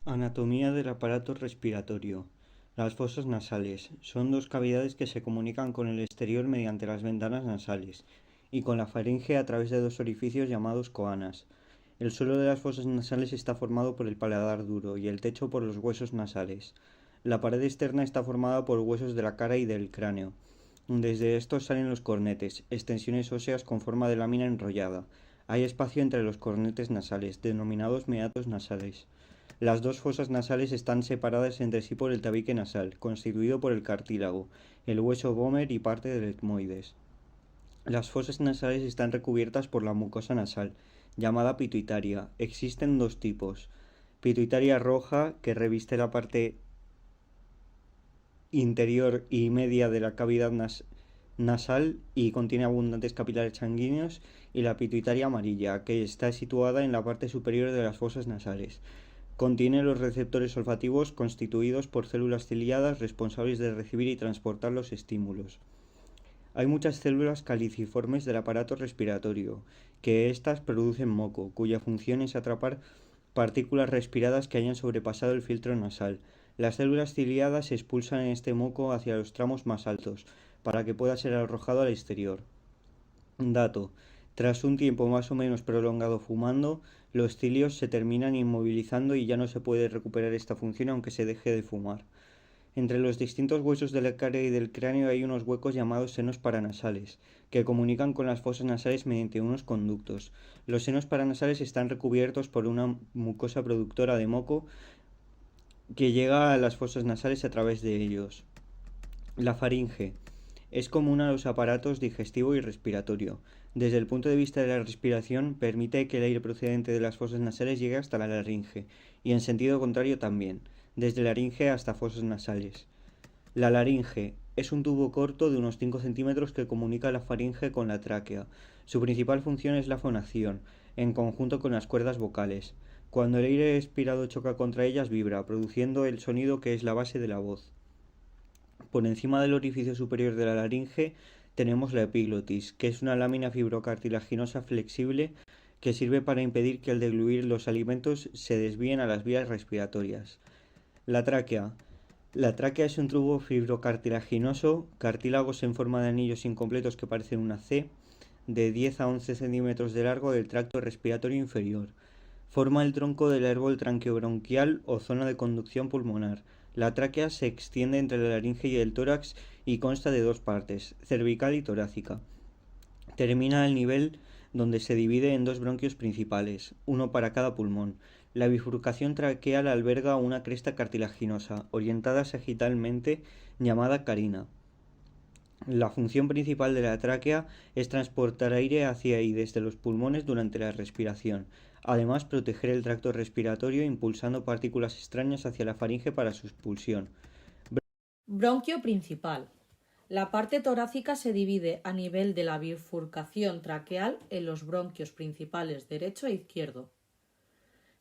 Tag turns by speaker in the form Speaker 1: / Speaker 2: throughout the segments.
Speaker 1: Anatomía del aparato respiratorio. Las fosas nasales son dos cavidades que se comunican con el exterior mediante las ventanas nasales y con la faringe a través de dos orificios llamados coanas. El suelo de las fosas nasales está formado por el paladar duro y el techo por los huesos nasales. La pared externa está formada por huesos de la cara y del cráneo. Desde estos salen los cornetes, extensiones óseas con forma de lámina enrollada. Hay espacio entre los cornetes nasales, denominados meatos nasales. Las dos fosas nasales están separadas entre sí por el tabique nasal, constituido por el cartílago, el hueso vomer y parte del etmoides. Las fosas nasales están recubiertas por la mucosa nasal, llamada pituitaria. Existen dos tipos. Pituitaria roja, que reviste la parte interior y media de la cavidad nasal y contiene abundantes capilares sanguíneos, y la pituitaria amarilla, que está situada en la parte superior de las fosas nasales. Contiene los receptores olfativos constituidos por células ciliadas responsables de recibir y transportar los estímulos. Hay muchas células caliciformes del aparato respiratorio, que éstas producen moco, cuya función es atrapar partículas respiradas que hayan sobrepasado el filtro nasal. Las células ciliadas expulsan este moco hacia los tramos más altos, para que pueda ser arrojado al exterior. Dato: tras un tiempo más o menos prolongado fumando, los cilios se terminan inmovilizando y ya no se puede recuperar esta función aunque se deje de fumar. Entre los distintos huesos de la cara y del cráneo hay unos huecos llamados senos paranasales, que comunican con las fosas nasales mediante unos conductos. Los senos paranasales están recubiertos por una mucosa productora de moco que llega a las fosas nasales a través de ellos. La faringe es común a los aparatos digestivo y respiratorio. Desde el punto de vista de la respiración, permite que el aire procedente de las fosas nasales llegue hasta la laringe, y en sentido contrario también, desde laringe hasta fosas nasales. La laringe es un tubo corto de unos 5 centímetros que comunica la faringe con la tráquea. Su principal función es la fonación, en conjunto con las cuerdas vocales. Cuando el aire expirado choca contra ellas vibra, produciendo el sonido que es la base de la voz. Por encima del orificio superior de la laringe tenemos la epiglotis, que es una lámina fibrocartilaginosa flexible que sirve para impedir que al degluir los alimentos se desvíen a las vías respiratorias. La tráquea. La tráquea es un tubo fibrocartilaginoso, cartílagos en forma de anillos incompletos que parecen una C, de 10 a 11 centímetros de largo del tracto respiratorio inferior. Forma el tronco del árbol tranqueobronquial o zona de conducción pulmonar. La tráquea se extiende entre la laringe y el tórax y consta de dos partes, cervical y torácica. Termina al nivel donde se divide en dos bronquios principales, uno para cada pulmón. La bifurcación traqueal alberga una cresta cartilaginosa, orientada sagitalmente, llamada carina. La función principal de la tráquea es transportar aire hacia y desde los pulmones durante la respiración. Además, proteger el tracto respiratorio impulsando partículas extrañas hacia la faringe para su expulsión.
Speaker 2: Bronquio principal. La parte torácica se divide a nivel de la bifurcación traqueal en los bronquios principales derecho e izquierdo.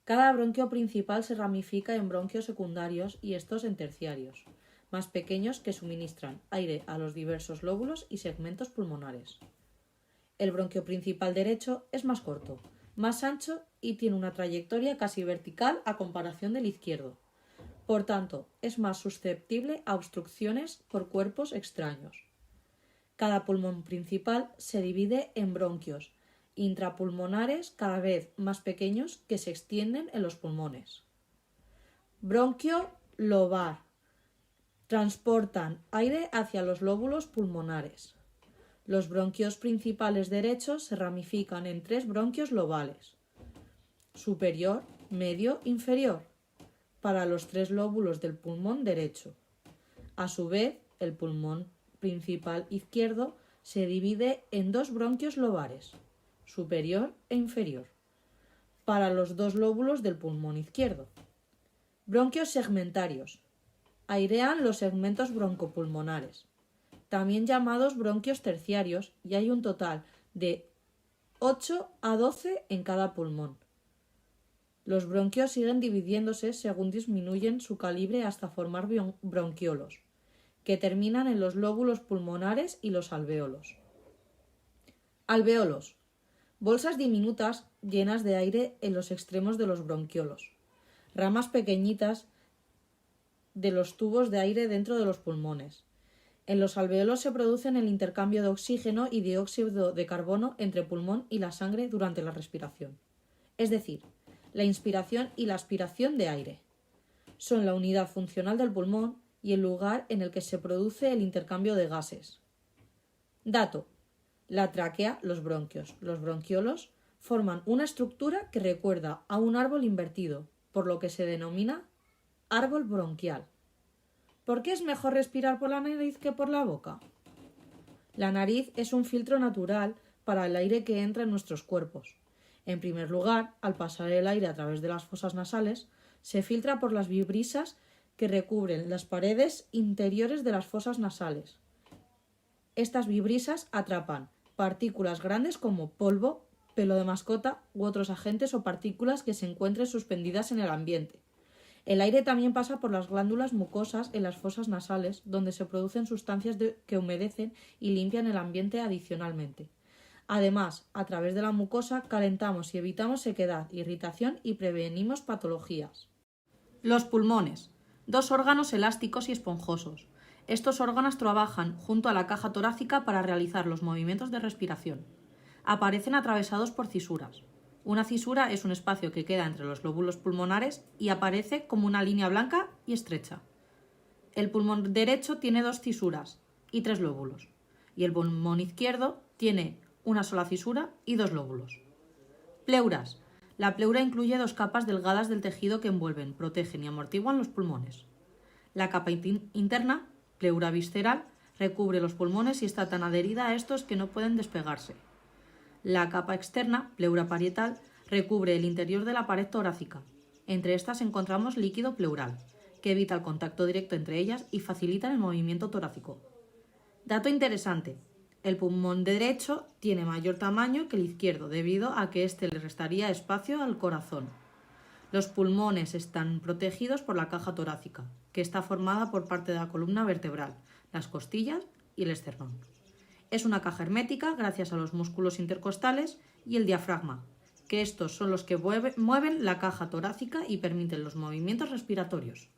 Speaker 2: Cada bronquio principal se ramifica en bronquios secundarios y estos en terciarios, más pequeños, que suministran aire a los diversos lóbulos y segmentos pulmonares. El bronquio principal derecho es más corto, más ancho y tiene una trayectoria casi vertical a comparación del izquierdo. Por tanto, es más susceptible a obstrucciones por cuerpos extraños. Cada pulmón principal se divide en bronquios intrapulmonares cada vez más pequeños que se extienden en los pulmones. Bronquio lobar. Transportan aire hacia los lóbulos pulmonares. Los bronquios principales derechos se ramifican en tres bronquios lobales: superior, medio, inferior, para los tres lóbulos del pulmón derecho. A su vez, el pulmón principal izquierdo se divide en dos bronquios lobares, superior e inferior, para los dos lóbulos del pulmón izquierdo. Bronquios segmentarios. Airean los segmentos broncopulmonares, también llamados bronquios terciarios, y hay un total de 8 a 12 en cada pulmón. Los bronquios siguen dividiéndose según disminuyen su calibre hasta formar bronquiolos, que terminan en los lóbulos pulmonares y los alvéolos. Alvéolos. Bolsas diminutas llenas de aire en los extremos de los bronquiolos. ramas pequeñitas de los tubos de aire dentro de los pulmones. En los alvéolos se producen el intercambio de oxígeno y dióxido de carbono entre pulmón y la sangre durante la respiración. Es decir, la inspiración y la aspiración de aire. Son la unidad funcional del pulmón y el lugar en el que se produce el intercambio de gases. Dato: la tráquea, los bronquios, los bronquiolos forman una estructura que recuerda a un árbol invertido, por lo que se denomina árbol bronquial. ¿Por qué es mejor respirar por la nariz que por la boca? La nariz es un filtro natural para el aire que entra en nuestros cuerpos. En primer lugar, al pasar el aire a través de las fosas nasales, se filtra por las vibrisas que recubren las paredes interiores de las fosas nasales. Estas vibrisas atrapan partículas grandes como polvo, pelo de mascota u otros agentes o partículas que se encuentren suspendidas en el ambiente. El aire también pasa por las glándulas mucosas en las fosas nasales, donde se producen sustancias que humedecen y limpian el ambiente adicionalmente. Además, a través de la mucosa calentamos y evitamos sequedad, irritación y prevenimos patologías. Los pulmones, 2 órganos elásticos y esponjosos. Estos órganos trabajan junto a la caja torácica para realizar los movimientos de respiración. Aparecen atravesados por cisuras. Una cisura es un espacio que queda entre los lóbulos pulmonares y aparece como una línea blanca y estrecha. El pulmón derecho tiene 2 cisuras y 3 lóbulos, y el pulmón izquierdo tiene una sola cisura y 2 lóbulos. Pleuras. La pleura incluye 2 capas delgadas del tejido que envuelven, protegen y amortiguan los pulmones. La capa interna, pleura visceral, recubre los pulmones y está tan adherida a estos que no pueden despegarse. La capa externa, pleura parietal, recubre el interior de la pared torácica. Entre estas encontramos líquido pleural, que evita el contacto directo entre ellas y facilita el movimiento torácico. Dato interesante: el pulmón derecho tiene mayor tamaño que el izquierdo, debido a que éste le restaría espacio al corazón. Los pulmones están protegidos por la caja torácica, que está formada por parte de la columna vertebral, las costillas y el esternón. Es una caja hermética gracias a los músculos intercostales y el diafragma, que estos son los que mueven la caja torácica y permiten los movimientos respiratorios.